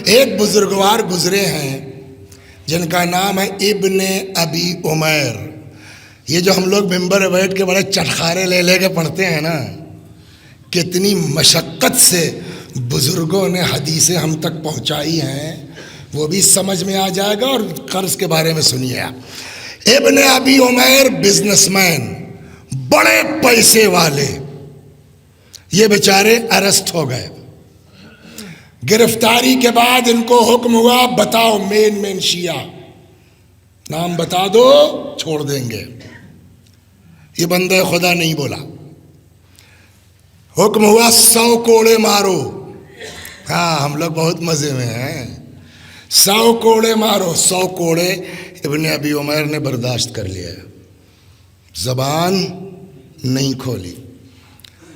ایک بزرگوار گزرے ہیں جن کا نام ہے ابن ابی عمیر. یہ جو ہم لوگ ممبر بیٹھ کے بڑے چٹخارے لے لے کے پڑھتے ہیں نا، کتنی مشقت سے بزرگوں نے حدیثیں ہم تک پہنچائی ہیں، وہ بھی سمجھ میں آ جائے گا. اور قرض کے بارے میں سنیے آپ. ابن ابی عمیر بزنس مین، بڑے پیسے والے، یہ بیچارے اریسٹ ہو گئے. گرفتاری کے بعد ان کو حکم ہوا بتاؤ مین شیعہ نام بتا دو چھوڑ دیں گے. یہ بندہ خدا نہیں بولا. حکم ہوا 100 کوڑے مارو. ہاں ہم لوگ بہت مزے میں ہیں. 100 کوڑے مارو. 100 کوڑے ابن ابی عمیر نے برداشت کر لیا، زبان نہیں کھولی.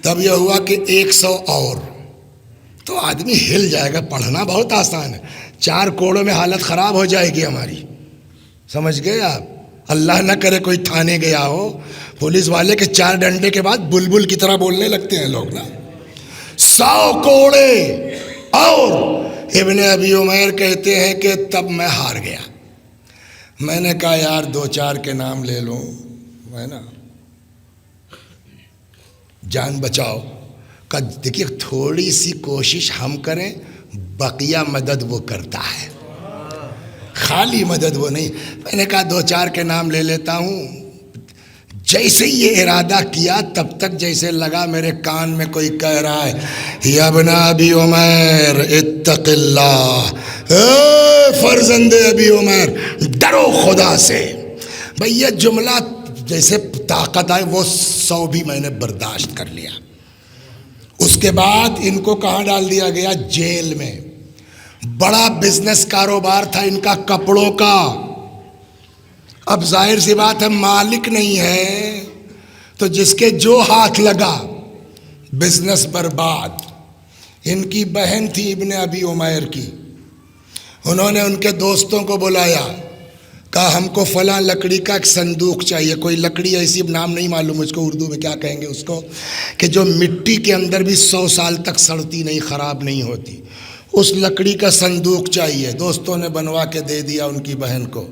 تب یہ ہوا کہ 100 اور، تو آدمی ہل جائے گا. پڑھنا بہت آسان ہے، 4 کوڑوں میں حالت خراب ہو جائے گی ہماری. سمجھ گئے آپ؟ اللہ نہ کرے کوئی تھانے گیا ہو، پولیس والے کے 4 ڈنڈے کے بعد بلبل کی طرح بولنے لگتے ہیں لوگ نا. 100 کوڑے اور. ابن ابی عمیر کہتے ہیں کہ تب میں ہار گیا. میں نے کہا یار 2-4 کے نام لے لوں، ہے نا، جان بچاؤ. کہ دیکھیے تھوڑی سی کوشش ہم کریں، بقیہ مدد وہ کرتا ہے، خالی مدد وہ نہیں. میں نے کہا 2-4 کے نام لے لیتا ہوں. جیسے ہی یہ ارادہ کیا تب تک جیسے لگا میرے کان میں کوئی کہہ رہا ہے یا ابن ابی عمیر اتق اللہ، اے فرزند ابی عمیر ڈرو خدا سے. بھئی یہ جملہ جیسے طاقت آئے وہ 100 بھی میں نے برداشت کر لیا. اس کے بعد ان کو کہاں ڈال دیا گیا؟ جیل میں. بڑا بزنس کاروبار تھا ان کا کپڑوں کا. اب ظاہر سی بات ہے مالک نہیں ہے تو جس کے جو ہاتھ لگا بزنس برباد. ان کی بہن تھی ابن ابی عمیر کی. انہوں نے ان کے دوستوں کو بلایا، کہا ہم کو فلاں لکڑی کا ایک صندوق چاہیے. کوئی لکڑی ایسی، نام نہیں معلوم مجھ کو اردو میں کیا کہیں گے اس کو، کہ جو مٹی کے اندر بھی 100 سال تک سڑتی نہیں، خراب نہیں ہوتی. اس لکڑی کا صندوق چاہیے. دوستوں نے بنوا کے دے دیا ان کی بہن کو.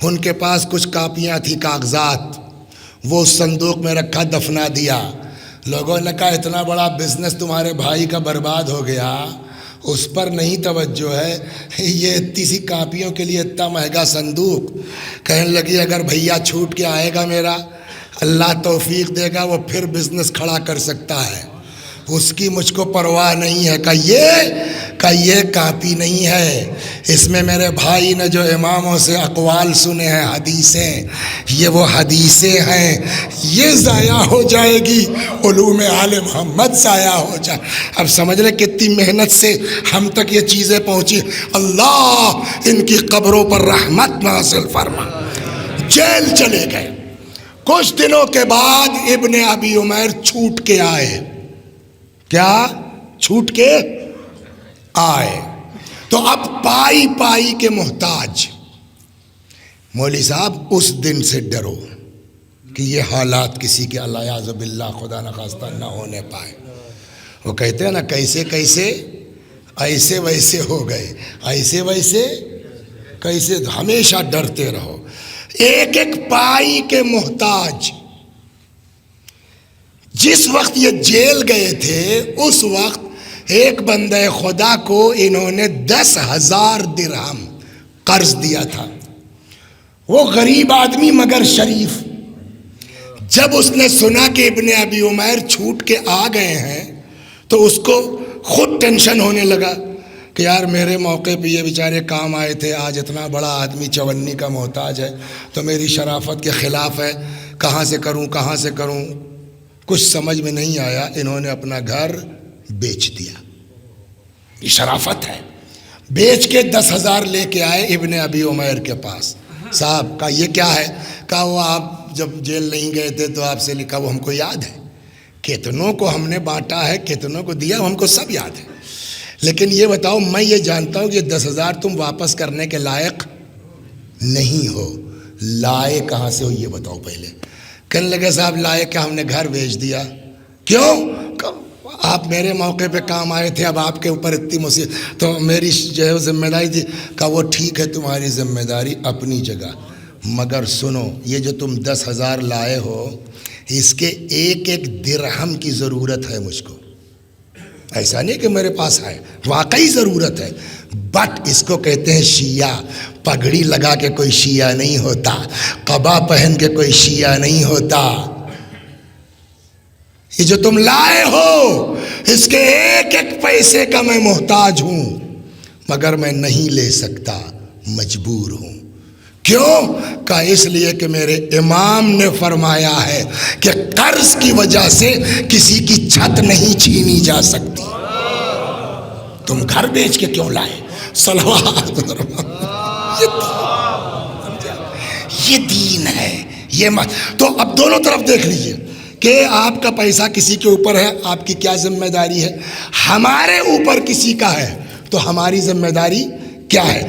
ان کے پاس کچھ کاپیاں تھیں، کاغذات، وہ اس صندوق میں رکھا، دفنا دیا. لوگوں نے کہا اتنا بڑا بزنس تمہارے بھائی کا برباد ہو گیا، اس پر نہیں توجہ ہے، یہ اتنی سی کاپیوں کے لیے اتنا مہنگا صندوق. کہنے لگی اگر بھیا چھوٹ کے آئے گا میرا، اللہ توفیق دے گا، وہ پھر بزنس کھڑا کر سکتا ہے، اس کی مجھ کو پرواہ نہیں ہے. کہ یہ کاپی نہیں ہے، اس میں میرے بھائی نے جو اماموں سے اقوال سنے ہیں، حدیثیں، یہ وہ حدیثیں ہیں، یہ ضائع ہو جائے گی، علوم آل محمد ضائع ہو جائے. اب سمجھ لیں کتنی محنت سے ہم تک یہ چیزیں پہنچی. اللہ ان کی قبروں پر رحمت نازل فرما. جیل چلے گئے. کچھ دنوں کے بعد ابن ابی عمیر چھوٹ کے آئے. کیا چھوٹ کے آئے؟ تو اب پائی کے محتاج. مولوی صاحب اس دن سے ڈرو کہ یہ حالات کسی کے الیاذ باللہ خدا نخواستہ نہ ہونے پائے. وہ کہتے ہیں نا کیسے ایسے ویسے ہو گئے، ایسے ویسے کیسے. ہمیشہ ڈرتے رہو. ایک پائی کے محتاج. جس وقت یہ جیل گئے تھے اس وقت ایک بندہ خدا کو انہوں نے 10,000 درہم قرض دیا تھا. وہ غریب آدمی مگر شریف. جب اس نے سنا کہ ابن ابی عمیر چھوٹ کے آ گئے ہیں تو اس کو خود ٹینشن ہونے لگا کہ یار میرے موقع پہ یہ بیچارے کام آئے تھے، آج اتنا بڑا آدمی چونی کا محتاج ہے تو میری شرافت کے خلاف ہے، کہاں سے کروں. کچھ سمجھ میں نہیں آیا، انہوں نے اپنا گھر بیچ دیا. یہ شرافت ہے. بیچ کے 10,000 لے کے آئے ابن ابی عمیر کے پاس. صاحب کہا یہ کیا ہے؟ کہا وہ آپ جب جیل نہیں گئے تھے تو آپ سے لکھا، وہ ہم کو یاد ہے، کتنوں کو ہم نے بانٹا ہے، کتنوں کو دیا، ہم کو سب یاد ہے. لیکن یہ بتاؤ، میں یہ جانتا ہوں کہ 10,000 تم واپس کرنے کے لائق نہیں ہو. لائے کہاں سے ہو یہ بتاؤ پہلے. کہنے لگے صاحب لائے کہ ہم نے گھر بیچ دیا. کیوں؟ آپ میرے موقع پہ کام آئے تھے، اب آپ کے اوپر اتنی مصیبت، تو میری جو ہے ذمہ داری تھی. کہا وہ ٹھیک ہے تمہاری ذمہ داری اپنی جگہ، مگر سنو یہ جو تم 10,000 لائے ہو اس کے ایک ایک درہم کی ضرورت ہے مجھ کو. ایسا نہیں کہ میرے پاس ہے، واقعی ضرورت ہے. بٹ اس کو کہتے ہیں شیعہ. پگڑی لگا کے کوئی شیعہ نہیں ہوتا، قبا پہن کے کوئی شیعہ نہیں ہوتا. یہ جو تم لائے ہو اس کے ایک ایک پیسے کا میں محتاج ہوں، مگر میں نہیں لے سکتا، مجبور ہوں. کیوں؟ کہ اس لیے کہ میرے امام نے فرمایا ہے کہ قرض کی وجہ سے کسی کی چھت نہیں چھینی جا سکتی. تم گھر بیچ کے کیوں لائے؟ صلوات. یہ دین ہے، یہ مت. تو اب دونوں طرف دیکھ لیجئے کہ آپ کا پیسہ کسی کے اوپر ہے، آپ کی کیا ذمہ داری ہے. ہمارے اوپر کسی کا ہے تو ہماری ذمہ داری کیا ہے.